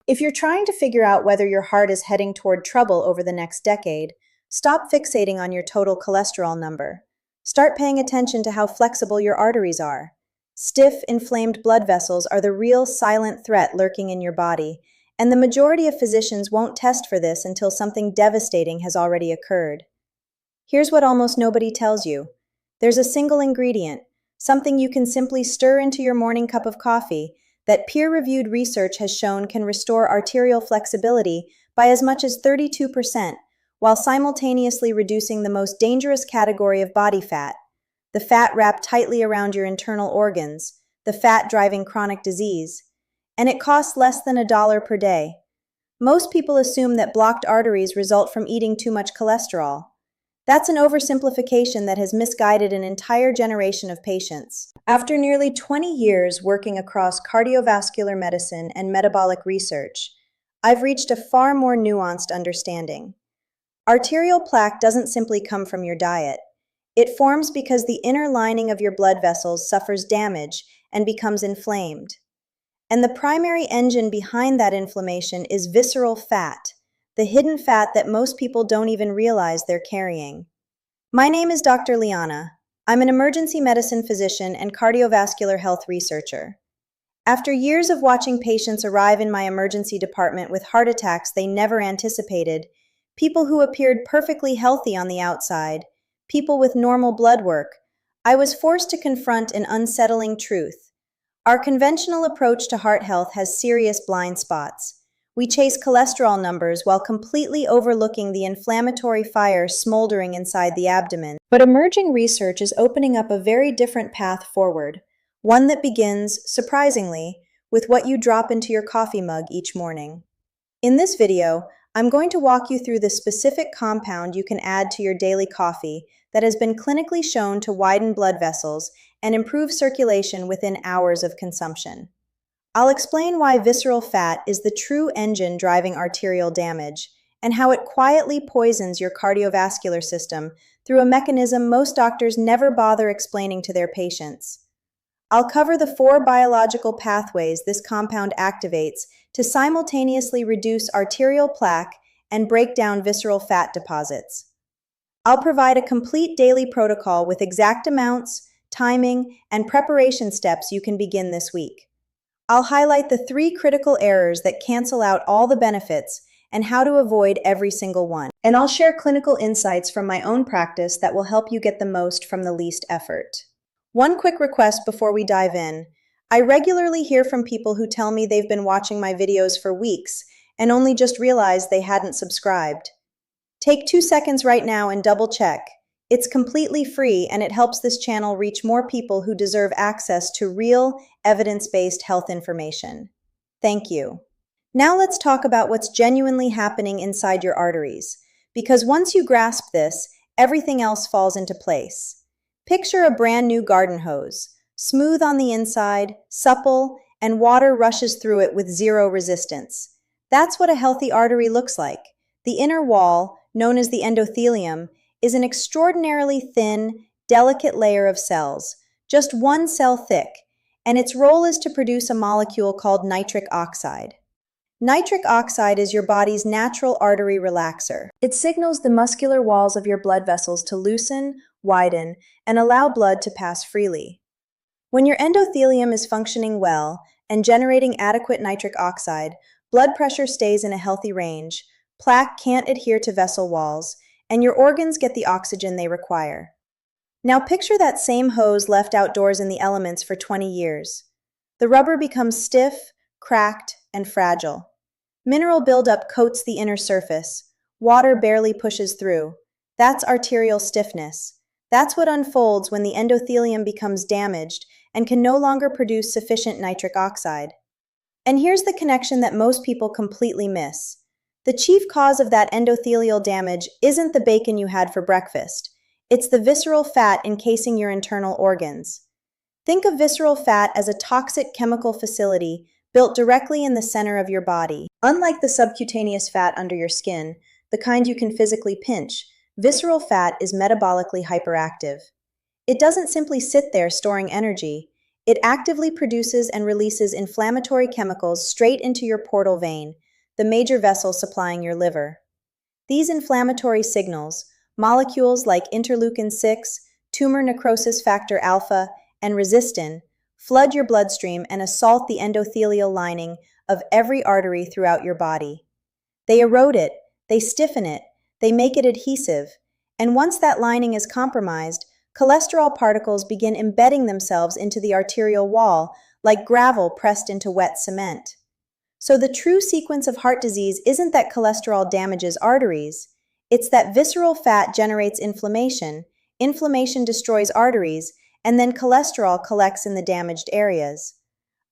If you're trying to figure out whether your heart is heading toward trouble over the next decade, stop fixating on your total cholesterol number. Start paying attention to how flexible your arteries are. Stiff, inflamed blood vessels are the real silent threat lurking in your body, and the majority of physicians won't test for this until something devastating has already occurred. Here's what almost nobody tells you. There's a single ingredient, something you can simply stir into your morning cup of coffee, that peer-reviewed research has shown can restore arterial flexibility by as much as 32%, while simultaneously reducing the most dangerous category of body fat, the fat wrapped tightly around your internal organs, the fat driving chronic disease. And it costs less than $1 per day. Most people assume that blocked arteries result from eating too much cholesterol. That's an oversimplification that has misguided an entire generation of patients. After nearly 20 years working across cardiovascular medicine and metabolic research, I've reached a far more nuanced understanding. Arterial plaque doesn't simply come from your diet. It forms because the inner lining of your blood vessels suffers damage and becomes inflamed. And the primary engine behind that inflammation is visceral fat, the hidden fat that most people don't even realize they're carrying. My name is Dr. Lyanna. I'm an emergency medicine physician and cardiovascular health researcher. After years of watching patients arrive in my emergency department with heart attacks they never anticipated, people who appeared perfectly healthy on the outside, people with normal blood work, I was forced to confront an unsettling truth. Our conventional approach to heart health has serious blind spots. We chase cholesterol numbers while completely overlooking the inflammatory fire smoldering inside the abdomen. But emerging research is opening up a very different path forward, one that begins, surprisingly, with what you drop into your coffee mug each morning. In this video, I'm going to walk you through the specific compound you can add to your daily coffee that has been clinically shown to widen blood vessels and improve circulation within hours of consumption. I'll explain why visceral fat is the true engine driving arterial damage, and how it quietly poisons your cardiovascular system through a mechanism most doctors never bother explaining to their patients. I'll cover the 4 biological pathways this compound activates to simultaneously reduce arterial plaque and break down visceral fat deposits. I'll provide a complete daily protocol with exact amounts, timing, and preparation steps you can begin this week. I'll highlight the 3 critical errors that cancel out all the benefits and how to avoid every single one. And I'll share clinical insights from my own practice that will help you get the most from the least effort. One quick request before we dive in. I regularly hear from people who tell me they've been watching my videos for weeks and only just realized they hadn't subscribed. Take 2 seconds right now and double check. It's completely free and it helps this channel reach more people who deserve access to real, evidence-based health information. Thank you. Now let's talk about what's genuinely happening inside your arteries, because once you grasp this, everything else falls into place. Picture a brand new garden hose, smooth on the inside, supple, and water rushes through it with zero resistance. That's what a healthy artery looks like. The inner wall, known as the endothelium, is an extraordinarily thin, delicate layer of cells, just 1 cell thick, and its role is to produce a molecule called nitric oxide. Nitric oxide is your body's natural artery relaxer. It signals the muscular walls of your blood vessels to loosen, widen, and allow blood to pass freely. When your endothelium is functioning well and generating adequate nitric oxide, blood pressure stays in a healthy range, plaque can't adhere to vessel walls, and your organs get the oxygen they require. Now picture that same hose left outdoors in the elements for 20 years. The rubber becomes stiff, cracked, and fragile. Mineral buildup coats the inner surface. Water barely pushes through. That's arterial stiffness. That's what unfolds when the endothelium becomes damaged and can no longer produce sufficient nitric oxide. And here's the connection that most people completely miss. The chief cause of that endothelial damage isn't the bacon you had for breakfast. It's the visceral fat encasing your internal organs. Think of visceral fat as a toxic chemical facility built directly in the center of your body. Unlike the subcutaneous fat under your skin, the kind you can physically pinch, visceral fat is metabolically hyperactive. It doesn't simply sit there storing energy. It actively produces and releases inflammatory chemicals straight into your portal vein, the major vessel supplying your liver. These inflammatory signals, molecules like interleukin 6, tumor necrosis factor alpha, and resistin, flood your bloodstream and assault the endothelial lining of every artery throughout your body. They erode it, they stiffen it, they make it adhesive, and once that lining is compromised, cholesterol particles begin embedding themselves into the arterial wall like gravel pressed into wet cement. So the true sequence of heart disease isn't that cholesterol damages arteries, it's that visceral fat generates inflammation, inflammation destroys arteries, and then cholesterol collects in the damaged areas.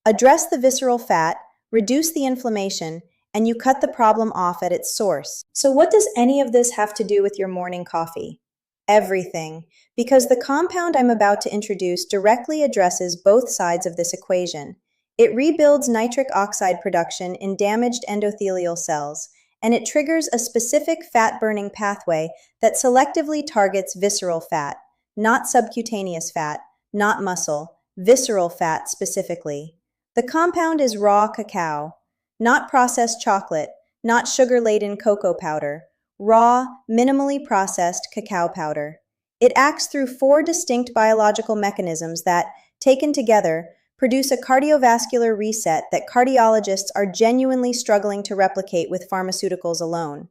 Address the visceral fat, reduce the inflammation, and you cut the problem off at its source. So what does any of this have to do with your morning coffee? Everything, because the compound I'm about to introduce directly addresses both sides of this equation. It rebuilds nitric oxide production in damaged endothelial cells, and it triggers a specific fat-burning pathway that selectively targets visceral fat, not subcutaneous fat, not muscle, visceral fat specifically. The compound is raw cacao, not processed chocolate, not sugar-laden cocoa powder, raw, minimally processed cacao powder. It acts through 4 distinct biological mechanisms that, taken together, produce a cardiovascular reset that cardiologists are genuinely struggling to replicate with pharmaceuticals alone.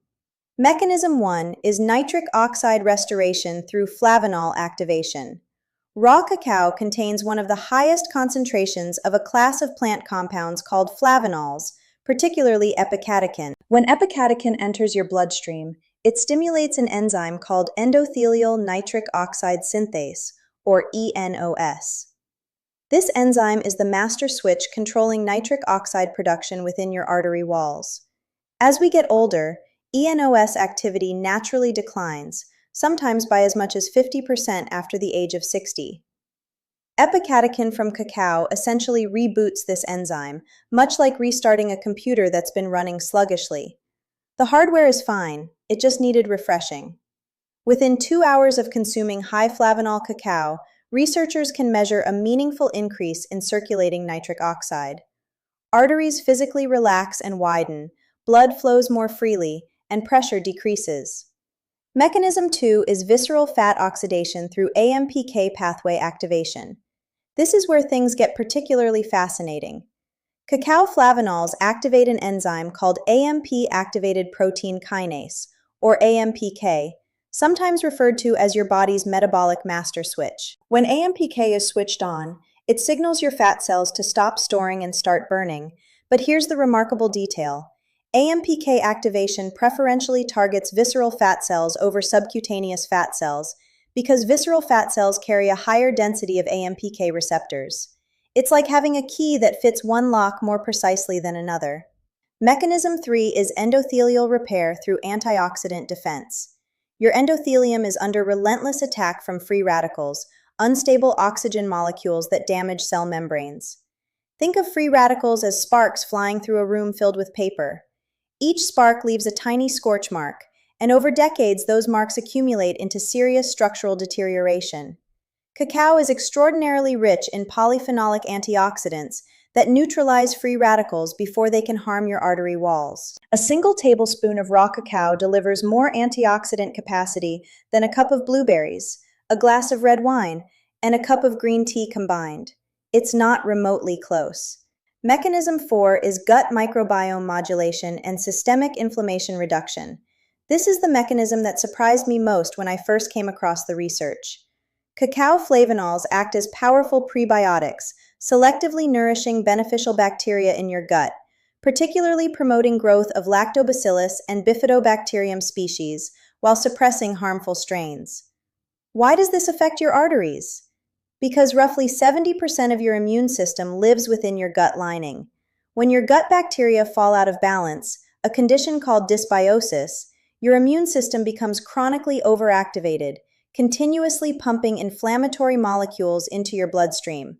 Mechanism 1 is nitric oxide restoration through flavanol activation. Raw cacao contains one of the highest concentrations of a class of plant compounds called flavanols, particularly epicatechin. When epicatechin enters your bloodstream, it stimulates an enzyme called endothelial nitric oxide synthase, or ENOS. This enzyme is the master switch controlling nitric oxide production within your artery walls. As we get older, ENOS activity naturally declines, sometimes by as much as 50% after the age of 60. Epicatechin from cacao essentially reboots this enzyme, much like restarting a computer that's been running sluggishly. The hardware is fine, it just needed refreshing. Within 2 hours of consuming high flavanol cacao, researchers can measure a meaningful increase in circulating nitric oxide. Arteries physically relax and widen, blood flows more freely, and pressure decreases. Mechanism 2 is visceral fat oxidation through AMPK pathway activation. This is where things get particularly fascinating. Cacao flavanols activate an enzyme called AMP-activated protein kinase, or AMPK, sometimes referred to as your body's metabolic master switch. When AMPK is switched on, it signals your fat cells to stop storing and start burning. But here's the remarkable detail. AMPK activation preferentially targets visceral fat cells over subcutaneous fat cells because visceral fat cells carry a higher density of AMPK receptors. It's like having a key that fits one lock more precisely than another. Mechanism 3 is endothelial repair through antioxidant defense. Your endothelium is under relentless attack from free radicals, unstable oxygen molecules that damage cell membranes. Think of free radicals as sparks flying through a room filled with paper. Each spark leaves a tiny scorch mark, and over decades those marks accumulate into serious structural deterioration. Cacao is extraordinarily rich in polyphenolic antioxidants that neutralize free radicals before they can harm your artery walls. A single tablespoon of raw cacao delivers more antioxidant capacity than a cup of blueberries, a glass of red wine, and a cup of green tea combined. It's not remotely close. Mechanism 4 is gut microbiome modulation and systemic inflammation reduction. This is the mechanism that surprised me most when I first came across the research. Cacao flavanols act as powerful prebiotics, selectively nourishing beneficial bacteria in your gut, particularly promoting growth of lactobacillus and bifidobacterium species while suppressing harmful strains. Why does this affect your arteries? Because roughly 70% of your immune system lives within your gut lining. When your gut bacteria fall out of balance, a condition called dysbiosis, your immune system becomes chronically overactivated, continuously pumping inflammatory molecules into your bloodstream.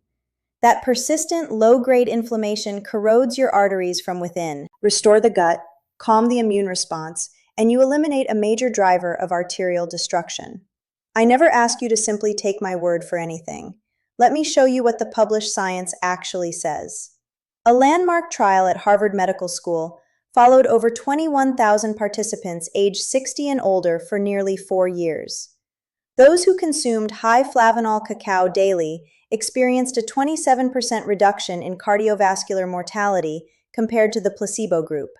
That persistent low-grade inflammation corrodes your arteries from within. Restore the gut, calm the immune response, and you eliminate a major driver of arterial destruction. I never ask you to simply take my word for anything. Let me show you what the published science actually says. A landmark trial at Harvard Medical School followed over 21,000 participants aged 60 and older for nearly 4 years. Those who consumed high flavanol cacao daily experienced a 27% reduction in cardiovascular mortality compared to the placebo group.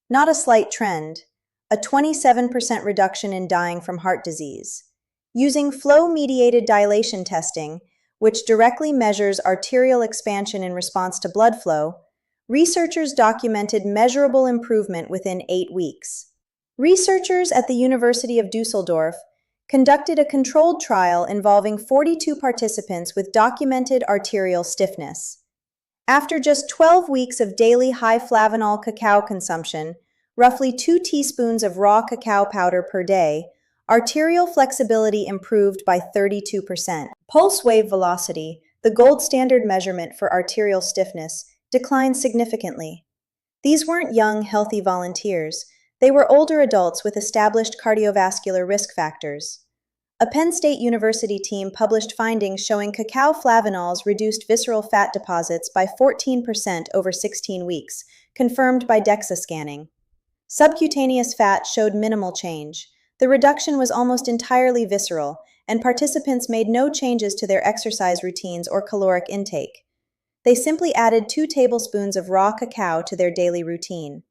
Not a slight trend, a 27% reduction in dying from heart disease. Using flow-mediated dilation testing, which directly measures arterial expansion in response to blood flow, researchers documented measurable improvement within 8 weeks. Researchers at the University of Dusseldorf conducted a controlled trial involving 42 participants with documented arterial stiffness. After just 12 weeks of daily high flavanol cacao consumption, roughly 2 teaspoons of raw cacao powder per day, arterial flexibility improved by 32%. Pulse wave velocity, the gold standard measurement for arterial stiffness, declined significantly. These weren't young, healthy volunteers. They were older adults with established cardiovascular risk factors. A Penn State University team published findings showing cacao flavanols reduced visceral fat deposits by 14% over 16 weeks, confirmed by DEXA scanning. Subcutaneous fat showed minimal change. The reduction was almost entirely visceral, and participants made no changes to their exercise routines or caloric intake. They simply added 2 tablespoons of raw cacao to their daily routine.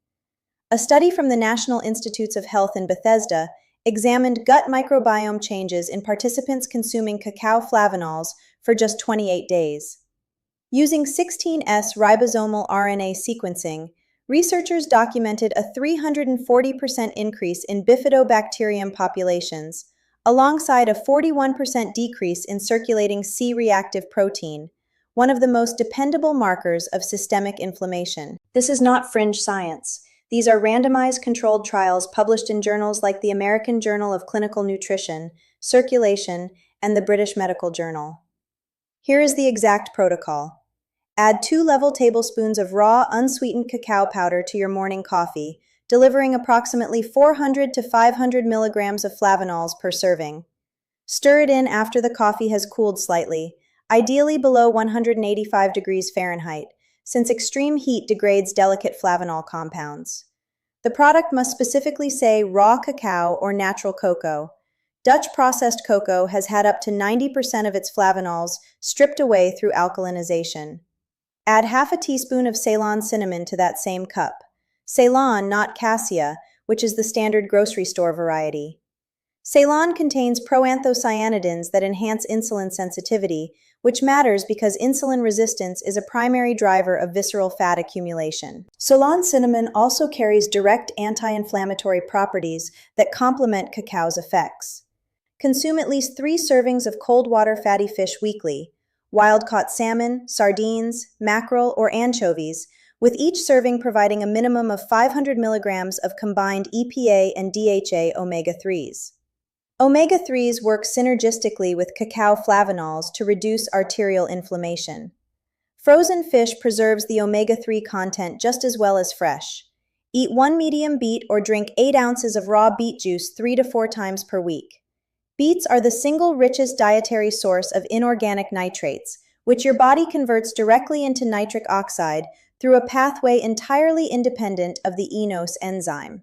A study from the National Institutes of Health in Bethesda examined gut microbiome changes in participants consuming cacao flavanols for just 28 days. Using 16S ribosomal RNA sequencing, researchers documented a 340% increase in bifidobacterium populations, alongside a 41% decrease in circulating C-reactive protein, one of the most dependable markers of systemic inflammation. This is not fringe science. These are randomized controlled trials published in journals like the American Journal of Clinical Nutrition, Circulation, and the British Medical Journal. Here is the exact protocol. Add 2 level tablespoons of raw, unsweetened cacao powder to your morning coffee, delivering approximately 400 to 500 milligrams of flavanols per serving. Stir it in after the coffee has cooled slightly, ideally below 185 degrees Fahrenheit, since extreme heat degrades delicate flavanol compounds. The product must specifically say raw cacao or natural cocoa. Dutch processed cocoa has had up to 90% of its flavanols stripped away through alkalinization. Add half a teaspoon of Ceylon cinnamon to that same cup. Ceylon, not cassia, which is the standard grocery store variety. Ceylon contains proanthocyanidins that enhance insulin sensitivity, which matters because insulin resistance is a primary driver of visceral fat accumulation. Ceylon cinnamon also carries direct anti-inflammatory properties that complement cacao's effects. Consume at least 3 servings of cold water fatty fish weekly, wild-caught salmon, sardines, mackerel, or anchovies, with each serving providing a minimum of 500 milligrams of combined EPA and DHA omega-3s. Omega-3s work synergistically with cacao flavanols to reduce arterial inflammation. Frozen fish preserves the omega-3 content just as well as fresh. Eat 1 medium beet or drink 8 ounces of raw beet juice 3 to 4 times per week. Beets are the single richest dietary source of inorganic nitrates, which your body converts directly into nitric oxide through a pathway entirely independent of the eNOS enzyme.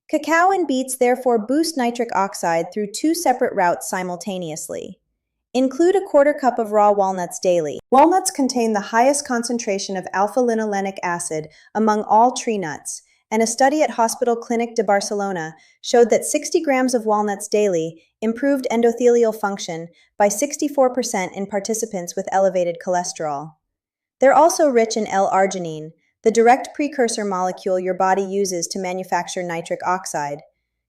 Cacao and beets therefore boost nitric oxide through 2 separate routes simultaneously. Include a 1/4 cup of raw walnuts daily. Walnuts contain the highest concentration of alpha-linolenic acid among all tree nuts, and a study at Hospital Clínic de Barcelona showed that 60 grams of walnuts daily improved endothelial function by 64% in participants with elevated cholesterol. They're also rich in L-arginine, the direct precursor molecule your body uses to manufacture nitric oxide.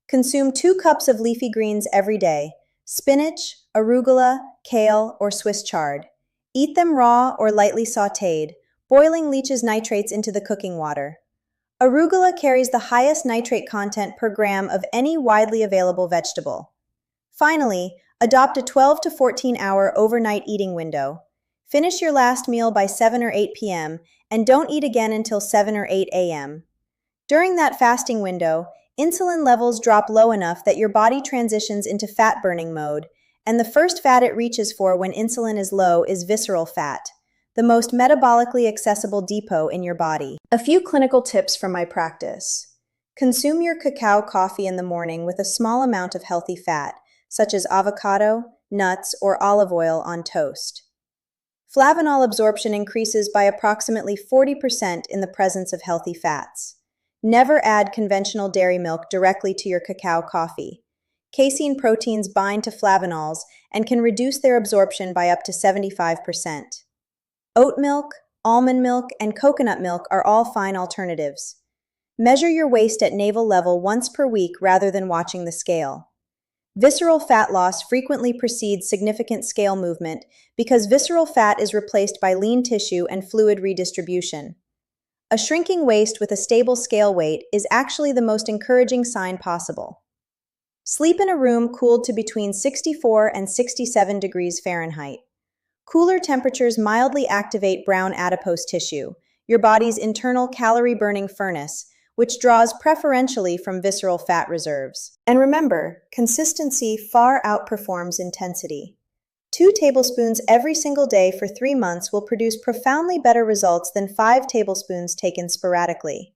Consume 2 cups of leafy greens every day: spinach, arugula, kale, or Swiss chard. Eat them raw or lightly sautéed. Boiling leaches nitrates into the cooking water. Arugula carries the highest nitrate content per gram of any widely available vegetable. Finally, adopt a 12 to 14 hour overnight eating window. Finish your last meal by 7 or 8 p.m. and don't eat again until 7 or 8 a.m. During that fasting window, insulin levels drop low enough that your body transitions into fat-burning mode, And the first fat it reaches for when insulin is low is visceral fat, the most metabolically accessible depot in your body. A few clinical tips from my practice. Consume your cacao coffee in the morning with a small amount of healthy fat, such as avocado, nuts, or olive oil on toast. Flavanol absorption increases by approximately 40% in the presence of healthy fats. Never add conventional dairy milk directly to your cacao coffee. Casein proteins bind to flavanols and can reduce their absorption by up to 75%. Oat milk, almond milk, and coconut milk are all fine alternatives. Measure your waist at navel level once per week rather than watching the scale. Visceral fat loss frequently precedes significant scale movement because visceral fat is replaced by lean tissue and fluid redistribution. A shrinking waist with a stable scale weight is actually the most encouraging sign possible. Sleep in a room cooled to between 64 and 67 degrees Fahrenheit. Cooler temperatures mildly activate brown adipose tissue, your body's internal calorie-burning furnace, which draws preferentially from visceral fat reserves. And remember, consistency far outperforms intensity. 2 tablespoons every single day for 3 months will produce profoundly better results than 5 tablespoons taken sporadically.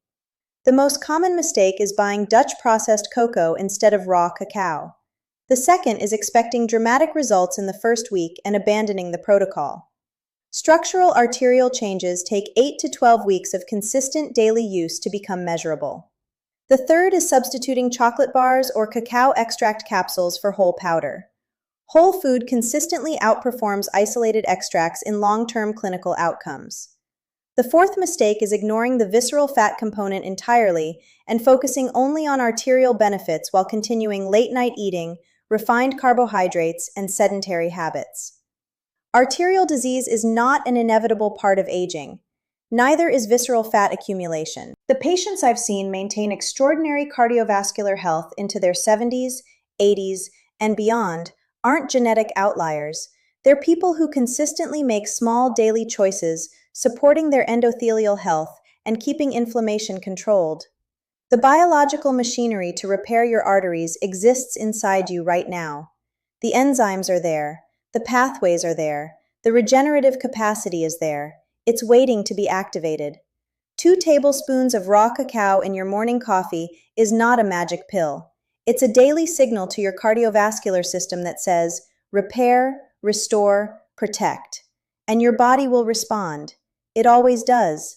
The most common mistake is buying Dutch processed cocoa instead of raw cacao. The second is expecting dramatic results in the first week and abandoning the protocol. Structural arterial changes take 8 to 12 weeks of consistent daily use to become measurable. The third is substituting chocolate bars or cacao extract capsules for whole powder. Whole food consistently outperforms isolated extracts in long-term clinical outcomes. The fourth mistake is ignoring the visceral fat component entirely and focusing only on arterial benefits while continuing late-night eating, refined carbohydrates, and sedentary habits. Arterial disease is not an inevitable part of aging. Neither is visceral fat accumulation. The patients I've seen maintain extraordinary cardiovascular health into their 70s, 80s, and beyond aren't genetic outliers. They're people who consistently make small daily choices, supporting their endothelial health and keeping inflammation controlled. The biological machinery to repair your arteries exists inside you right now. The enzymes are there. The pathways are there. The regenerative capacity is there. It's waiting to be activated. 2 tablespoons of raw cacao in your morning coffee is not a magic pill. It's a daily signal to your cardiovascular system that says, repair, restore, protect. And your body will respond. It always does.